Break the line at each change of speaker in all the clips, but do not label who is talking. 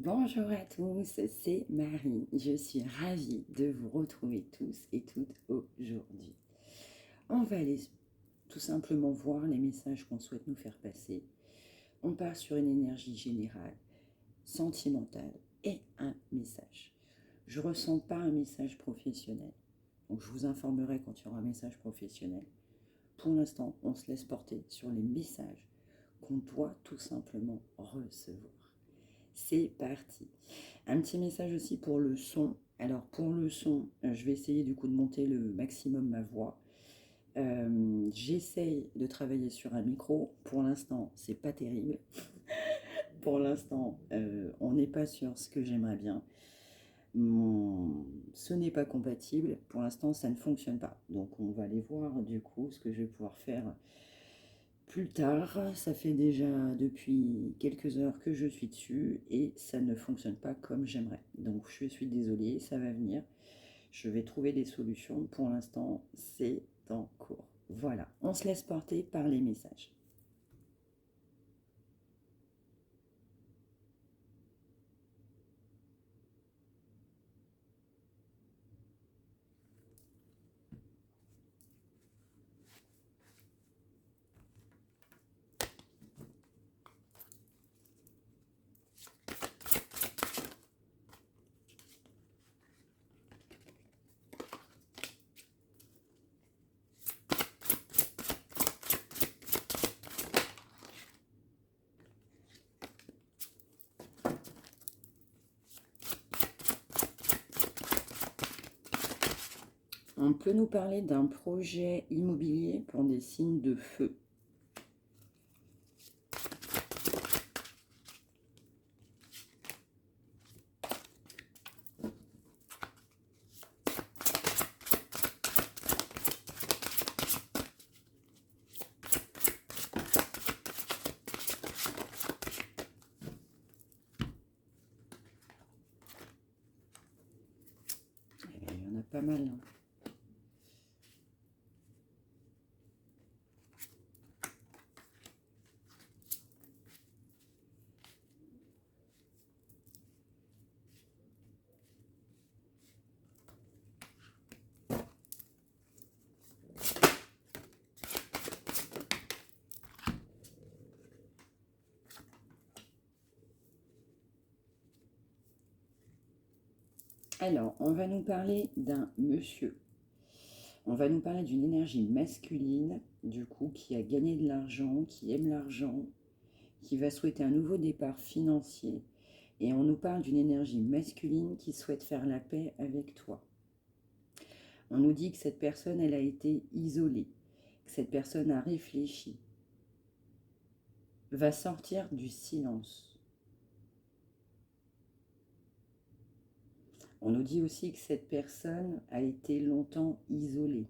Bonjour à tous, c'est Marie. Je suis ravie de vous retrouver tous et toutes aujourd'hui. On va aller tout simplement voir les messages qu'on souhaite nous faire passer. On part sur une énergie générale, sentimentale et un message. Je ne ressens pas un message professionnel. Donc je vous informerai quand il y aura un message professionnel. Pour l'instant, on se laisse porter sur les messages qu'on doit tout simplement recevoir. C'est parti. Un petit message aussi pour le son. Alors pour le son, je vais essayer du coup de monter le maximum ma voix. J'essaye de travailler sur un micro. Pour l'instant, c'est pas terrible. Pour l'instant, on n'est pas sur ce que j'aimerais bien. Ce n'est pas compatible. Pour l'instant, ça ne fonctionne pas. Donc on va aller voir du coup ce que je vais pouvoir faire plus tard. Ça fait déjà depuis quelques heures que je suis dessus et ça ne fonctionne pas comme j'aimerais. Donc je suis désolée, ça va venir. Je vais trouver des solutions. Pour l'instant, c'est en cours. Voilà, on se laisse porter par les messages. On peut nous parler d'un projet immobilier pour des signes de feu. Il y en a pas mal. Hein. Alors, on va nous parler d'un monsieur. On va nous parler d'une énergie masculine, du coup, qui a gagné de l'argent, qui aime l'argent, qui va souhaiter un nouveau départ financier. Et on nous parle d'une énergie masculine qui souhaite faire la paix avec toi. On nous dit que cette personne, elle a été isolée, que cette personne a réfléchi, va sortir du silence. On nous dit aussi que cette personne a été longtemps isolée.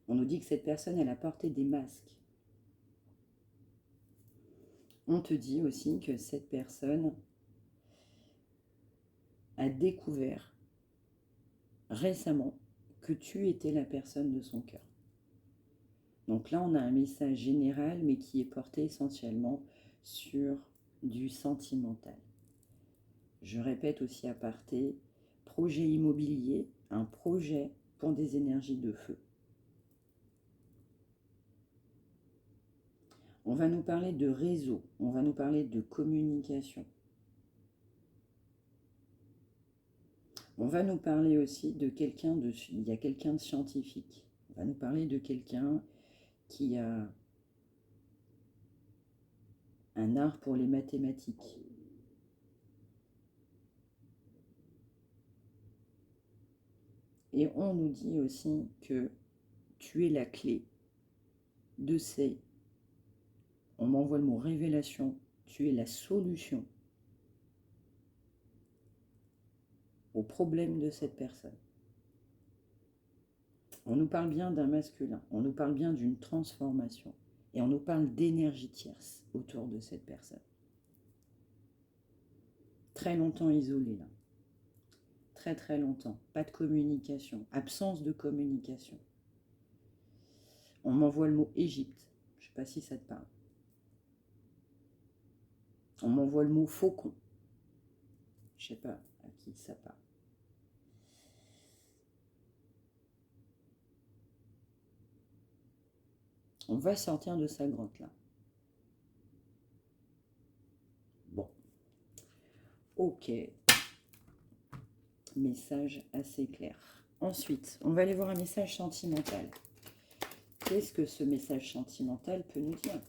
On nous dit que cette personne, elle a porté des masques. On te dit aussi que cette personne a découvert récemment que tu étais la personne de son cœur. Donc là, on a un message général, mais qui est porté essentiellement sur du sentimental. Je répète aussi à aparté, projet immobilier, un projet pour des énergies de feu. On va nous parler de réseau, on va nous parler de communication. On va nous parler aussi de quelqu'un de... Il y a quelqu'un de scientifique. On va nous parler de quelqu'un qui a un art pour les mathématiques. Et on nous dit aussi que tu es la clé de ces... On m'envoie le mot révélation. Tu es la solution au problème de cette personne. On nous parle bien d'un masculin, on nous parle bien d'une transformation et on nous parle d'énergie tierce autour de cette personne. Très longtemps isolée là. Très très longtemps. Pas de communication, absence de communication. On m'envoie le mot Égypte. Je ne sais pas si ça te parle. On m'envoie le mot faucon. Je sais pas à qui ça parle. On va sortir de sa grotte là. Bon. Ok. Message assez clair. Ensuite, on va aller voir un message sentimental. Qu'est-ce que ce message sentimental peut nous dire?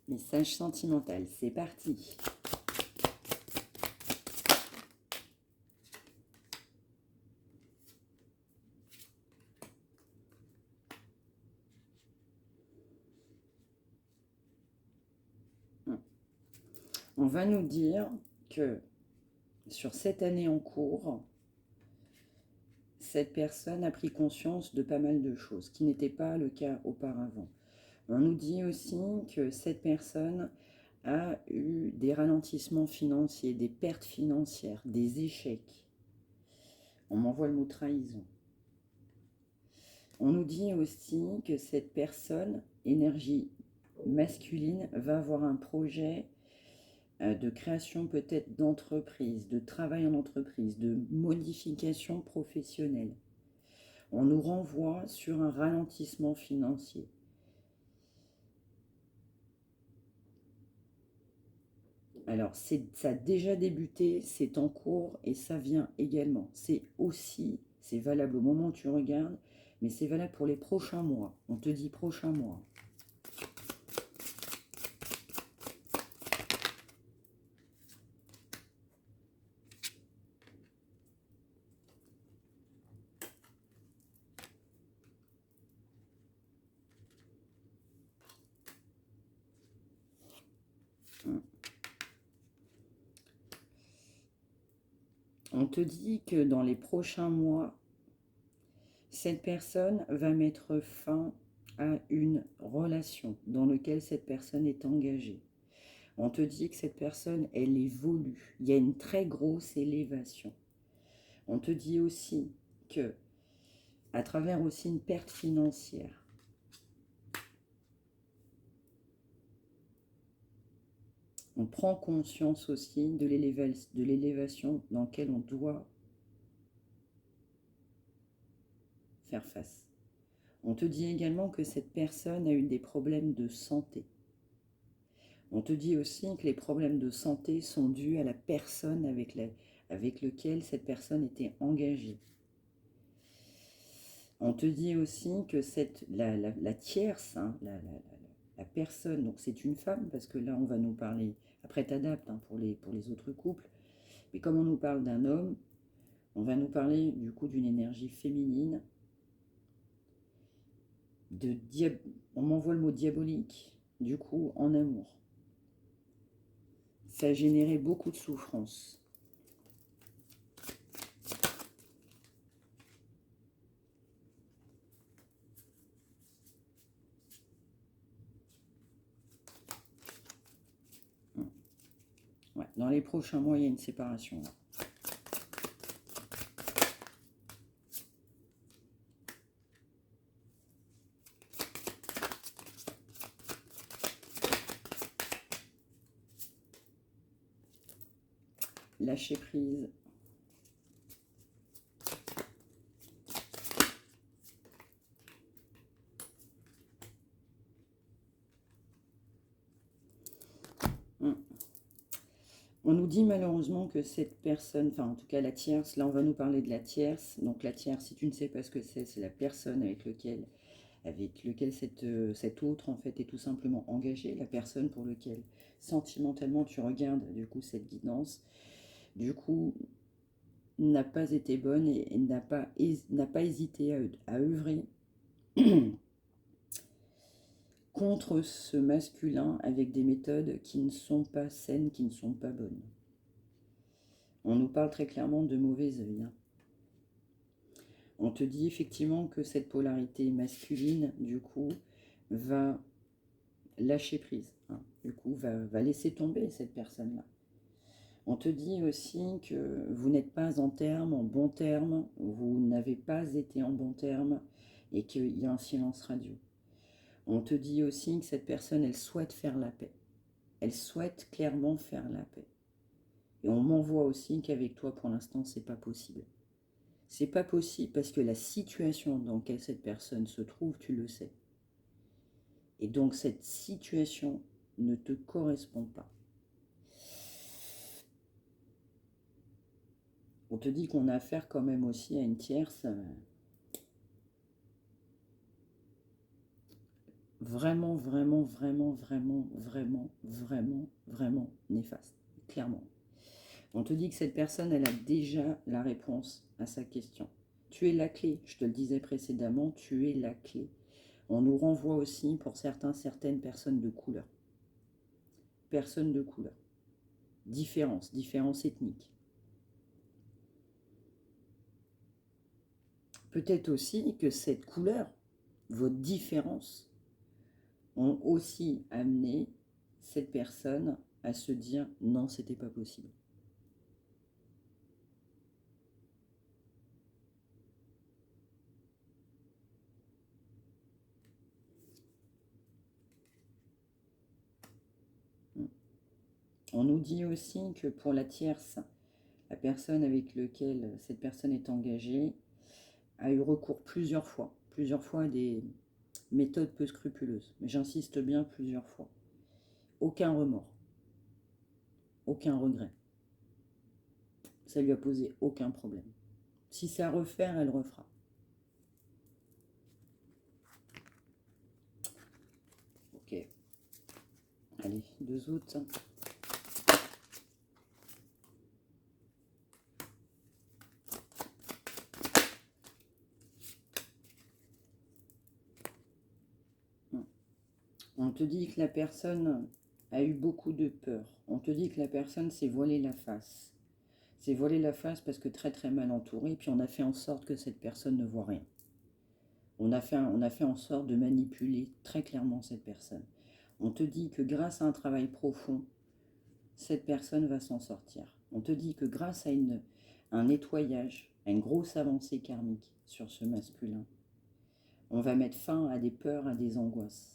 Message sentimental, c'est parti. On va nous dire que sur cette année en cours, cette personne a pris conscience de pas mal de choses, qui n'était pas le cas auparavant. On nous dit aussi que cette personne a eu des ralentissements financiers, des pertes financières, des échecs. On m'envoie le mot trahison. On nous dit aussi que cette personne, énergie masculine, va avoir un projet de création peut-être d'entreprise, de travail en entreprise, de modification professionnelle. On nous renvoie sur un ralentissement financier. Alors, ça a déjà débuté, c'est en cours et ça vient également. C'est valable au moment où tu regardes, mais c'est valable pour les prochains mois. On te dit prochains mois. On te dit que dans les prochains mois, cette personne va mettre fin à une relation dans laquelle cette personne est engagée. On te dit que cette personne, elle évolue. Il y a une très grosse élévation. On te dit aussi que, à travers aussi une perte financière, on prend conscience aussi de l'élévation dans laquelle on doit faire face. On te dit également que cette personne a eu des problèmes de santé. On te dit aussi que les problèmes de santé sont dus à la personne avec laquelle cette personne était engagée. On te dit aussi que la tierce, hein, la personne, donc c'est une femme, parce que là on va nous parler, après t'adaptes hein, pour les autres couples, mais comme on nous parle d'un homme, on va nous parler du coup d'une énergie féminine, on m'envoie le mot diabolique, du coup en amour. Ça a généré beaucoup de souffrance. Ouais, dans les prochains mois, il y a une séparation. Là. Lâcher prise. On nous dit malheureusement que cette personne, enfin en tout cas la tierce, là on va nous parler de la tierce. Donc la tierce, si tu ne sais pas ce que c'est la personne avec lequel cet autre en fait est tout simplement engagé, la personne pour laquelle sentimentalement tu regardes du coup cette guidance, du coup n'a pas été bonne et n'a pas hésité à œuvrer contre ce masculin avec des méthodes qui ne sont pas saines, qui ne sont pas bonnes. On nous parle très clairement de mauvais œil. Hein. On te dit effectivement que cette polarité masculine, du coup, va lâcher prise. Hein. Du coup, va laisser tomber cette personne-là. On te dit aussi que vous n'êtes pas en terme, en bon terme, vous n'avez pas été en bon terme et qu'il y a un silence radio. On te dit aussi que cette personne, elle souhaite faire la paix. Elle souhaite clairement faire la paix. Et on m'envoie aussi qu'avec toi, pour l'instant, c'est pas possible. C'est pas possible parce que la situation dans laquelle cette personne se trouve, tu le sais. Et donc cette situation ne te correspond pas. On te dit qu'on a affaire quand même aussi à une tierce vraiment, vraiment, vraiment, vraiment, vraiment, vraiment, vraiment néfaste, clairement. On te dit que cette personne, elle a déjà la réponse à sa question. Tu es la clé, je te le disais précédemment, tu es la clé. On nous renvoie aussi pour certaines personnes de couleur. Personnes de couleur. Différence ethnique. Peut-être aussi que cette couleur, vos différences, ont aussi amené cette personne à se dire non, c'était pas possible. On nous dit aussi que pour la tierce, la personne avec laquelle cette personne est engagée a eu recours plusieurs fois à des méthodes peu scrupuleuses. Mais j'insiste bien, plusieurs fois. Aucun remords, aucun regret. Ça lui a posé aucun problème. Si c'est à refaire, elle refera. Ok. Allez, 2 août. On te dit que la personne a eu beaucoup de peur. On te dit que la personne s'est voilée la face. S'est voilée la face parce que très très mal entourée, puis on a fait en sorte que cette personne ne voit rien. On a fait en sorte de manipuler très clairement cette personne. On te dit que grâce à un travail profond, cette personne va s'en sortir. On te dit que grâce à un nettoyage, à une grosse avancée karmique sur ce masculin, on va mettre fin à des peurs, à des angoisses.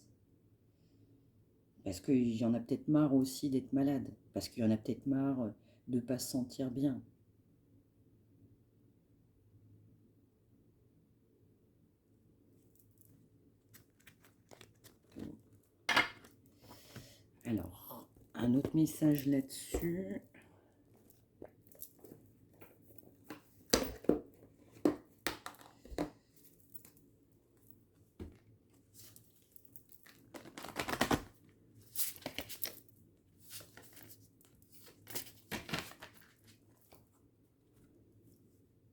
Parce qu'il y en a peut-être marre aussi d'être malade. Parce qu'il y en a peut-être marre de ne pas se sentir bien. Alors, un autre message là-dessus.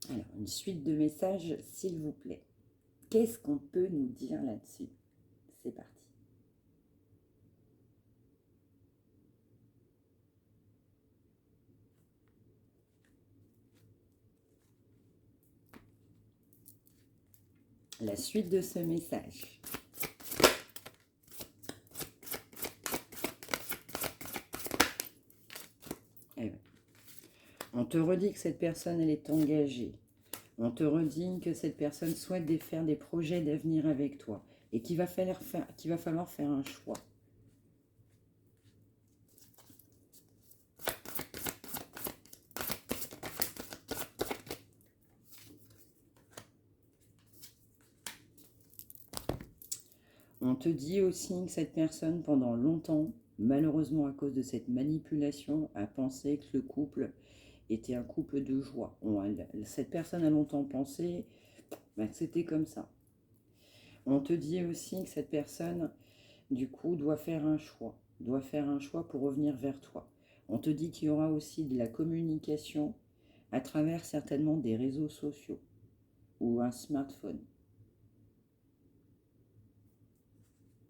Alors, une suite de messages, s'il vous plaît. Qu'est-ce qu'on peut nous dire là-dessus? C'est parti. La suite de ce message. On te redit que cette personne, elle est engagée. On te redit que cette personne souhaite faire des projets d'avenir avec toi et qu'il va falloir faire un choix. On te dit aussi que cette personne, pendant longtemps, malheureusement à cause de cette manipulation, a pensé que le couple était un couple de joie. Cette personne a longtemps pensé que c'était comme ça. On te dit aussi que cette personne, du coup, doit faire un choix pour revenir vers toi. On te dit qu'il y aura aussi de la communication à travers certainement des réseaux sociaux ou un smartphone.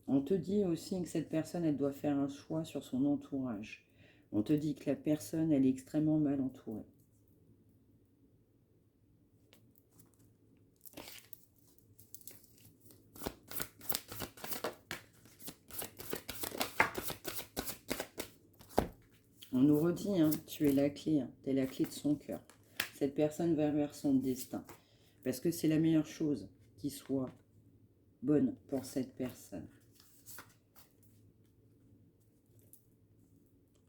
On te dit aussi que cette personne, elle doit faire un choix sur son entourage. On te dit que la personne, elle est extrêmement mal entourée. On nous redit, hein, tu es la clé, hein, tu es la clé de son cœur. Cette personne va vers son destin. Parce que c'est la meilleure chose qui soit bonne pour cette personne.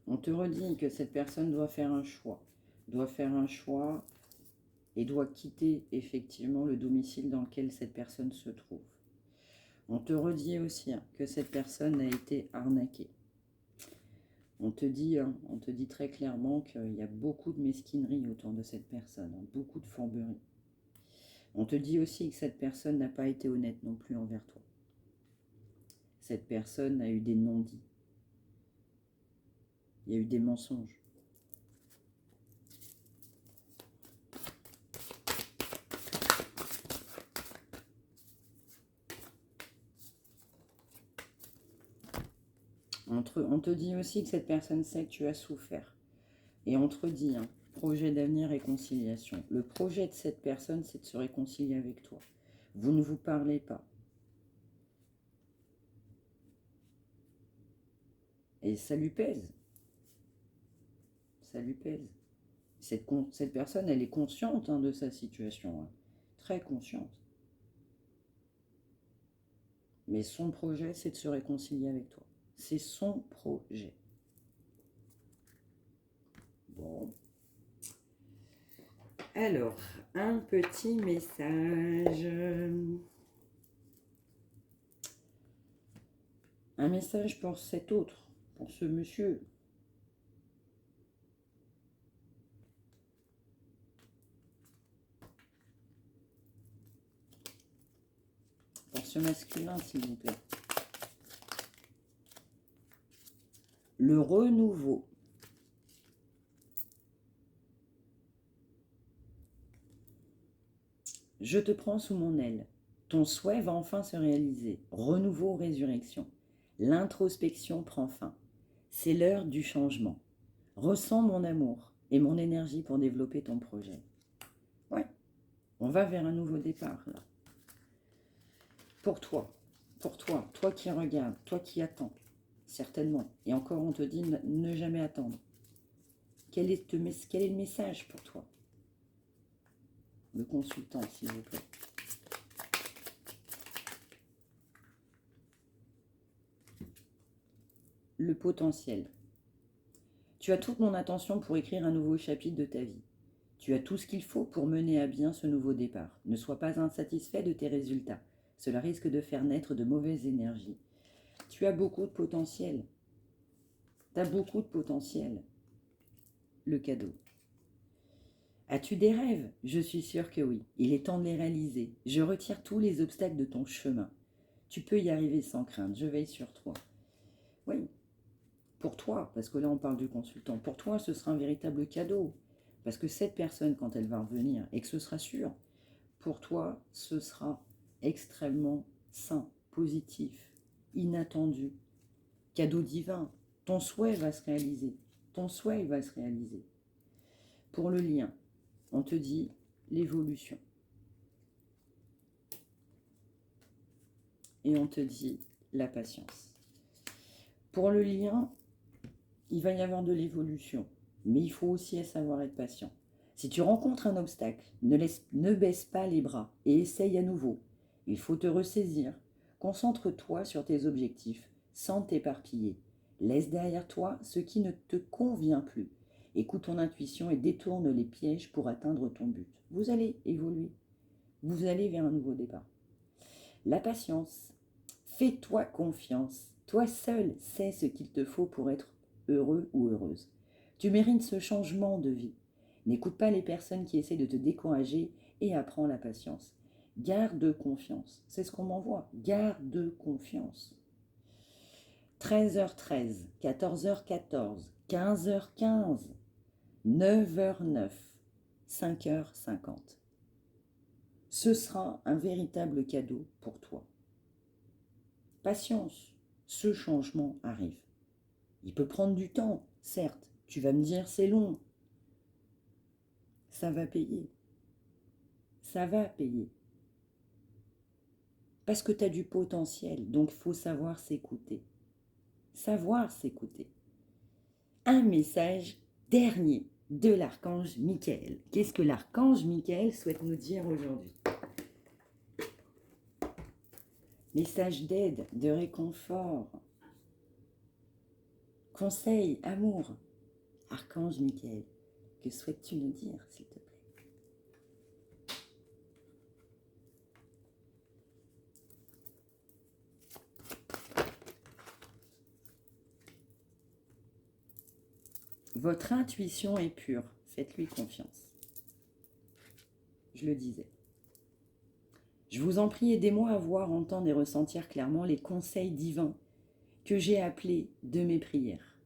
On te redit que cette personne doit faire un choix. Doit faire un choix et doit quitter effectivement le domicile dans lequel cette personne se trouve. On te redit aussi, hein, que cette personne a été arnaquée. On te dit très clairement qu'il y a beaucoup de mesquinerie autour de cette personne, hein, beaucoup de fourberie. On te dit aussi que cette personne n'a pas été honnête non plus envers toi. Cette personne a eu des non-dits. Il y a eu des mensonges. On te dit aussi que cette personne sait que tu as souffert. Et on te dit, hein, projet d'avenir, réconciliation. Le projet de cette personne, c'est de se réconcilier avec toi. Vous ne vous parlez pas. Et ça lui pèse. Ça lui pèse. Cette personne, elle est consciente, hein, de sa situation. Hein. Très consciente. Mais son projet, c'est de se réconcilier avec toi. C'est son projet. Bon. Alors, un petit message. Un message pour cet autre, pour ce monsieur. Pour ce masculin, s'il vous plaît. Le renouveau. Je te prends sous mon aile. Ton souhait va enfin se réaliser. Renouveau, résurrection. L'introspection prend fin. C'est l'heure du changement. Ressens mon amour et mon énergie pour développer ton projet. Ouais, on va vers un nouveau départ, là. Pour toi, toi qui regardes, toi qui attends, certainement. Et encore, on te dit ne jamais attendre. Quel est le message pour toi? Le consultant, s'il vous plaît. Le potentiel. Tu as toute mon attention pour écrire un nouveau chapitre de ta vie. Tu as tout ce qu'il faut pour mener à bien ce nouveau départ. Ne sois pas insatisfait de tes résultats. Cela risque de faire naître de mauvaises énergies. Tu as beaucoup de potentiel. Tu as beaucoup de potentiel. Le cadeau. As-tu des rêves? Je suis sûre que oui. Il est temps de les réaliser. Je retire tous les obstacles de ton chemin. Tu peux y arriver sans crainte. Je veille sur toi. Oui. Pour toi, parce que là on parle du consultant, pour toi ce sera un véritable cadeau. Parce que cette personne, quand elle va revenir, et que ce sera sûr, pour toi ce sera extrêmement sain, positif, inattendu, cadeau divin. Ton souhait va se réaliser. Ton souhait va se réaliser. Pour le lien, on te dit l'évolution. Et on te dit la patience. Pour le lien, il va y avoir de l'évolution, mais il faut aussi savoir être patient. Si tu rencontres un obstacle, ne baisse pas les bras et essaye à nouveau. Il faut te ressaisir. Concentre-toi sur tes objectifs sans t'éparpiller. Laisse derrière toi ce qui ne te convient plus. Écoute ton intuition et détourne les pièges pour atteindre ton but. Vous allez évoluer. Vous allez vers un nouveau départ. La patience. Fais-toi confiance. Toi seul sais ce qu'il te faut pour être heureux ou heureuse. Tu mérites ce changement de vie. N'écoute pas les personnes qui essaient de te décourager et apprends la patience. Garde confiance. C'est ce qu'on m'envoie. Garde confiance. 13h13, 14h14, 15h15, 9h09, 5h50. Ce sera un véritable cadeau pour toi. Patience, ce changement arrive. Il peut prendre du temps, certes. Tu vas me dire, c'est long. Ça va payer. Ça va payer. Parce que tu as du potentiel, donc il faut savoir s'écouter. Savoir s'écouter. un message dernier de l'archange Michael. Qu'est-ce que l'archange Michael souhaite nous dire aujourd'hui? Message d'aide, de réconfort, conseil, amour. Archange Michael, que souhaites-tu nous dire, s'il te plaît? Votre intuition est pure, faites-lui confiance. Je le disais. Je vous en prie, aidez-moi à voir, entendre et ressentir clairement les conseils divins que j'ai appelés de mes prières.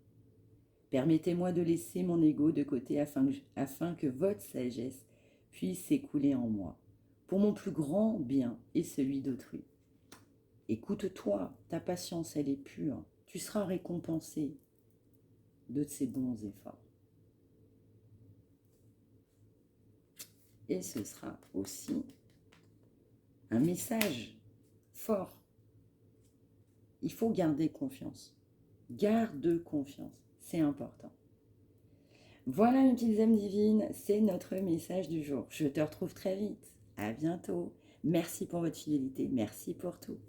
Permettez-moi de laisser mon ego de côté afin que votre sagesse puisse s'écouler en moi, pour mon plus grand bien et celui d'autrui. Écoute-toi, ta patience, elle est pure, tu seras récompensé de ces bons efforts. Et ce sera aussi un message fort. Il faut garder confiance. Garde confiance, c'est important. Voilà mes petites âmes divines, c'est notre message du jour. Je te retrouve très vite. À bientôt. Merci pour votre fidélité, merci pour tout.